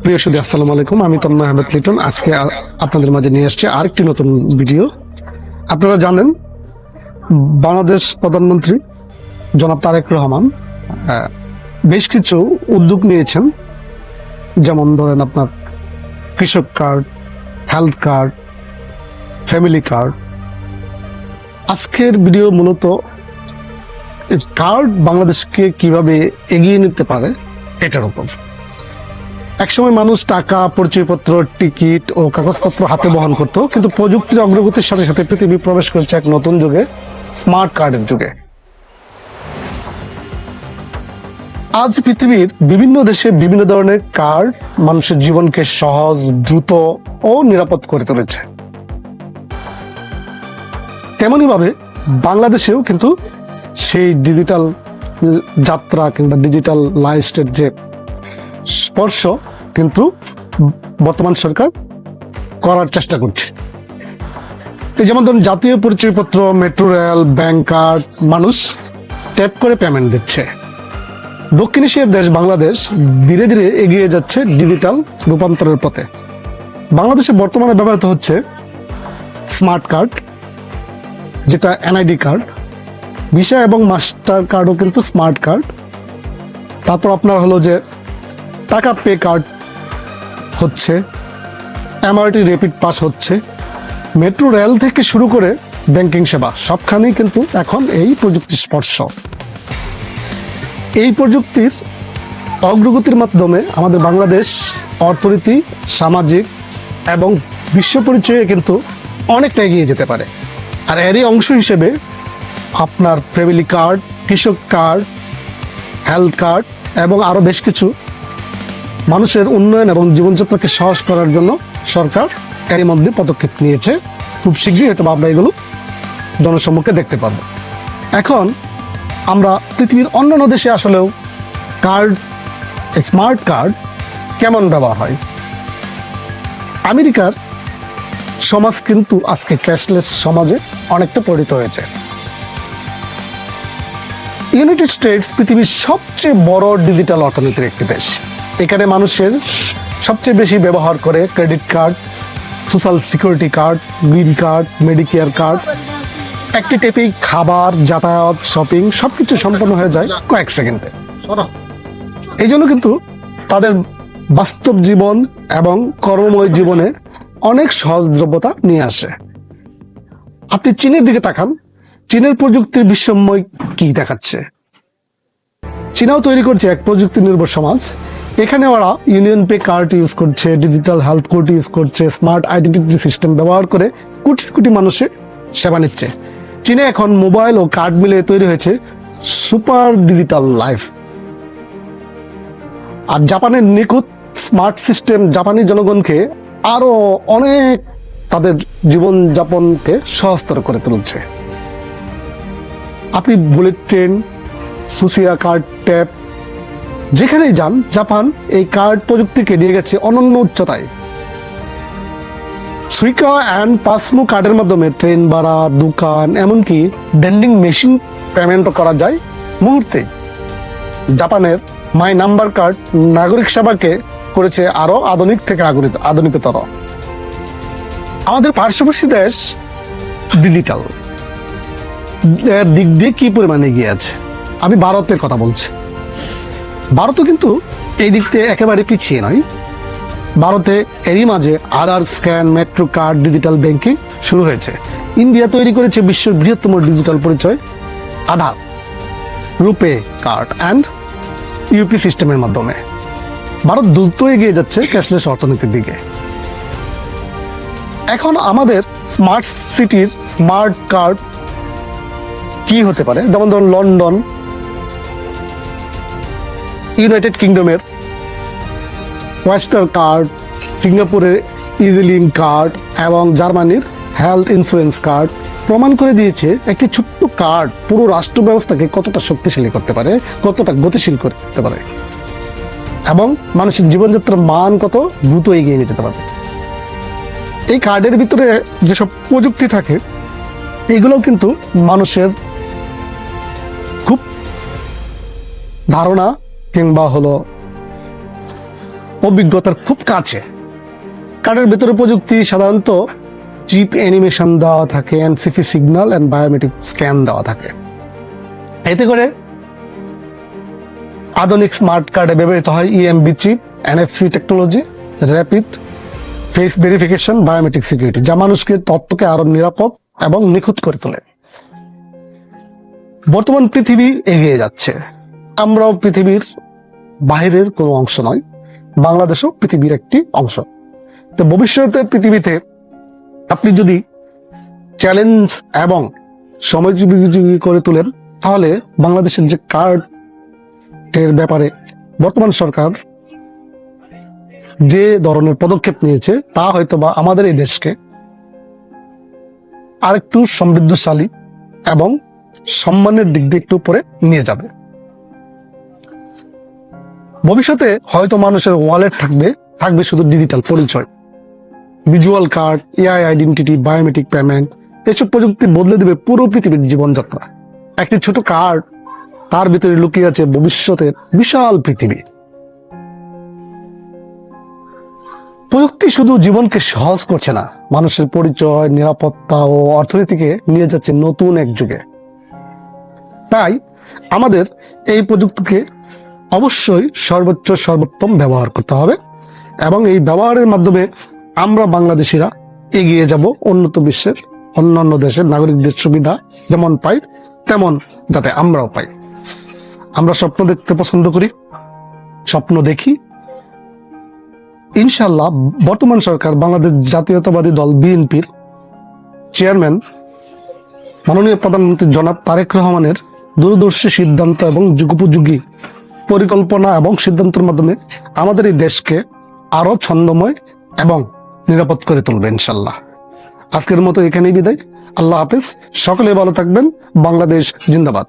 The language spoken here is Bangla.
প্রিয় সুধী, আসসালামু আলাইকুম। আমি তন্ময় আহমেদ লিটন। আজকে আপনাদের মাঝে নিয়ে আসছি আরেকটি নতুন ভিডিও। আপনারা জানেন, বাংলাদেশ প্রধানমন্ত্রী জনাব তারেক রহমান বেশ কিছু উদ্যোগ নিয়েছেন। যেমন ধরেন আপনার কৃষক card, health card, family card. আজকের ভিডিও মূলত কার্ড বাংলাদেশকে কিভাবে এগিয়ে নিতে পারে এটার উপর। একসময় মানুষ টাকা, পরিচয়পত্র, টিকিট ও কাগজপত্র হাতে বহন করত, কিন্তু প্রযুক্তির অগ্রগতির সাথে সাথে পৃথিবী প্রবেশ করছে এক নতুন যুগে, স্মার্ট কার্ডের যুগে। আজ পৃথিবীর বিভিন্ন দেশে বিভিন্ন ধরনের কার্ড মানুষের জীবনকে সহজ, দ্রুত ও নিরাপদ করে তুলেছে। তেমনি ভাবে বাংলাদেশেও কিন্তু সেই ডিজিটাল যাত্রা কিংবা ডিজিটাল লাইফস্টাইল যে স্পর্শ কিন্তু বর্তমান সরকার করার চেষ্টা করছে। এই যেমন ধরুন জাতীয় পরিচয়পত্র, মেট্রো রেল, ব্যাংক কার্ড মানুষ ট্যাপ করে পেমেন্ট দিচ্ছে। দক্ষিণ এশিয়ার দেশ বাংলাদেশ ধীরে ধীরে এগিয়ে যাচ্ছে ডিজিটাল রূপান্তরের পথে। বাংলাদেশে বর্তমানে ব্যবহৃত হচ্ছে স্মার্ট কার্ড, যেটা এনআইডি কার্ড, ভিসা এবং মাস্টার কার্ডও কিন্তু স্মার্ট কার্ড। তারপর আপনার হলো যে টাকা পে কার্ড হচ্ছে, এমআরটি র্যাপিড পাস হচ্ছে, মেট্রো রেল থেকে শুরু করে ব্যাংকিং সেবা সবখানেই কিন্তু এখন এই প্রযুক্তির স্পর্শ। এই প্রযুক্তির অগ্রগতির মাধ্যমে আমাদের বাংলাদেশ অর্থনীতি, সামাজিক এবং বিশ্ব পরিচয়ে কিন্তু অনেকটা এগিয়ে যেতে পারে। আর এরই অংশ হিসেবে আপনার ফ্যামিলি কার্ড, কৃষক কার্ড, হেলথ কার্ড এবং আরও বেশ কিছু মানুষের উন্নয়ন এবং জীবনযাত্রাকে সহজ করার জন্য সরকার এরই মধ্যে পদক্ষেপ নিয়েছে। খুব শীঘ্রই হয়তো আমরা এগুলো জনসম্মুখে দেখতে পাব। এখন আমরা পৃথিবীর অন্যান্য দেশে আসলেও কার্ড, স্মার্ট কার্ড কেমন ব্যবহার হয়। আমেরিকার সমাজ কিন্তু আজকে ক্যাশলেস সমাজে অনেকটা পরিণত হয়েছে। ইউনাইটেড স্টেটস পৃথিবীর সবচেয়ে বড় ডিজিটাল অর্থনীতির একটি দেশ। এখানে মানুষের সবচেয়ে বেশি ব্যবহার করে credit card, social security card, green card, Medicare card. একটি টেপেই খাবার, যাতায়াত, শপিং সবকিছু সম্পন্ন হয়ে যায় কয়েক সেকেন্ডে। এই জন্য কিন্তু তাদের বাস্তব জীবন এবং কর্মময় জীবনে অনেক সহজদ্রব্যতা নিয়ে আসে। আপনি চীনের দিকে তাকান, চীনের প্রযুক্তির বিস্ময় কি দেখাচ্ছে। চীনাও তৈরি করছে এক প্রযুক্তি নির্ভর সমাজ। এখানে ওরা ইউনিয়ন পে কার্ড ইউজ করছে, ডিজিটাল হেলথ কার্ড ইউজ করছে, স্মার্ট আইডেন্টিটি সিস্টেম ব্যবহার করে কোটি কোটি মানুষের সেবা নিচ্ছে। চীনে এখন মোবাইল ও কার্ড মিলে তৈরি হয়েছে সুপার ডিজিটাল লাইফ। আর জাপানের নিখুঁত স্মার্ট সিস্টেম জাপানি জনগণকে আরো অনেক তাদের জীবনযাপনকে সহজতর করে তুলছে। আপনি বুলেট ট্রেন, সুসিয়া কার্ড, ট্যাপ যেখানেই যান, জাপান এই কার্ড প্রযুক্তিকে নিয়ে গেছে অনন্য উচ্চতায়। সুইকা অ্যান্ড পাসমো কার্ডের মাধ্যমে ট্রেন ভাড়া, দোকান, এমনকি ভেন্ডিং মেশিন পেমেন্টও করা যায় মুহূর্তে। জাপানের মাই নাম্বার কার্ড নাগরিক সেবাকে করেছে আরো আধুনিক থেকে আধুনিকতর। আমাদের পার্শ্ববর্তী দেশ ডিজিটাল দিক দিয়ে কি পরিমাণে এগিয়ে আছে। আমি ভারতের কথা বলছি। ভারতও কিন্তু এই দিক দিয়ে একেবারে পিছিয়ে নয়। ভারতে এরই মাঝে Aadhaar scan, metro card, digital banking শুরু হয়েছে। ইন্ডিয়া তৈরি করেছে বিশ্বের বৃহত্তম ডিজিটাল পরিচয় Aadhaar, RuPay card and UPI সিস্টেমের মাধ্যমে। ভারত দ্রুত এগিয়ে যাচ্ছে ক্যাশলেস অর্থনীতির দিকে। এখন আমাদের স্মার্ট সিটির স্মার্ট কার্ড কি হতে পারে, যেমন ধরুন লন্ডন, ইউনাইটেড কিংডমের ওয়েস্টার কার্ড, সিঙ্গাপুরের ইজিলিং কার্ড এবং জার্মানির হেলথ ইন্স্যুরেন্স কার্ড প্রমাণ করে দিয়েছে একটি ছোট্ট কার্ড পুরো রাষ্ট্র ব্যবস্থাকে কতটা শক্তিশালী করতে পারে, কতটা গতিশীল করতে পারে এবং মানুষের জীবনযাত্রার মান কত দ্রুত এগিয়ে নিয়ে যেতে পারবে। এই কার্ডের ভিতরে যেসব প্রযুক্তি থাকে এগুলোও কিন্তু মানুষের খুব ধারণা কিংবা হলো অভিজ্ঞতার খুব কাছে। কার্ডের ভেতরে প্রযুক্তি সাধারণত চিপ অ্যানিমেশন দেওয়া থাকে, NCP signal and biometric scan দেওয়া থাকে। এতে করে আধুনিক স্মার্ট কার্ডে ব্যবহৃত হয় EMB chip, NFC technology, rapid face verification, biometric security, যা মানুষকে তথ্যকে আরো নিরাপদ এবং নিখুঁত করে তোলে। বর্তমান পৃথিবী এগিয়ে যাচ্ছে, আমরাও পৃথিবীর বাহিরের কোনো অংশ নয়, বাংলাদেশও পৃথিবীর একটি অংশ। তো ভবিষ্যতের পৃথিবীতে আপনি যদি চ্যালেঞ্জ এবং সময়োপযোগী করে তোলেন, তাহলে বাংলাদেশের যে কার্ডের ব্যাপারে বর্তমান সরকার যে ধরনের পদক্ষেপ নিয়েছে, তা হয়তো বা আমাদের এই দেশকে আরেকটু সমৃদ্ধশালী এবং সম্মানের দিক দিয়ে একটু উপরে নিয়ে যাবে। ভবিষ্যতে হয়তো মানুষের ওয়ালেট থাকবে শুধু ডিজিটাল পরিচয়, visual card, AI identity, biometric payment, এসব প্রযুক্তি বদলে দেবে পুরো পৃথিবীর জীবনযাত্রা। একটি ছোট কার্ড, তার ভিতরে লুকিয়ে আছে ভবিষ্যতের বিশাল পৃথিবী। প্রযুক্তি শুধু জীবনকে সহজ করছে না, মানুষের পরিচয়, নিরাপত্তা ও অর্থনীতিকে নিয়ে যাচ্ছে নতুন এক যুগে। তাই আমাদের এই প্রযুক্তিকে অবশ্যই সর্বোত্তম ব্যবহার করতে হবে, এবং এই ব্যবহারের মাধ্যমে আমরা বাংলাদেশিরা এগিয়ে যাব উন্নত বিশ্বের অন্যান্য দেশের নাগরিকদের সুবিধা যেমন পাই, তেমন যাতে আমরাও পাই। আমরা স্বপ্ন দেখতে পছন্দ করি, স্বপ্ন দেখি। ইনশাল্লাহ বর্তমান সরকার, বাংলাদেশ জাতীয়তাবাদী দল বিএনপির চেয়ারম্যান মাননীয় প্রধানমন্ত্রী জনাব তারেক রহমানের দূরদর্শী সিদ্ধান্ত এবং যুগোপযোগী পরিকল্পনা এবং সিদ্ধান্তের মাধ্যমে আমাদের এই দেশকে আরো ছন্দময় এবং নিরাপদ করে তুলবে ইনশাল্লাহ। আজকের মতো এখানেই বিদায়। আল্লাহ হাফেজ, সকলে ভালো থাকবেন। বাংলাদেশ জিন্দাবাদ।